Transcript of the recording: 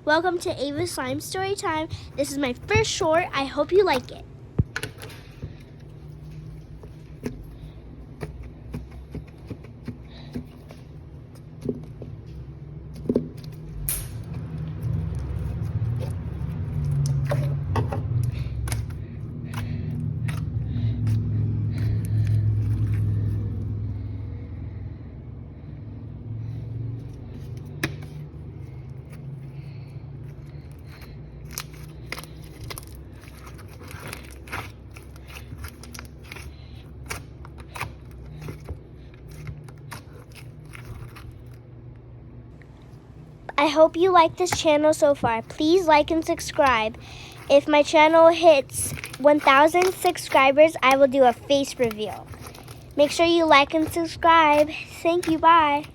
Welcome to AVAS Slime Story Time. This is my first short. I hope you like it. I hope you like this channel so far. Please like and subscribe. If my channel hits 1,000 subscribers, I will do a face reveal. Make sure you like and subscribe. Thank you. Bye.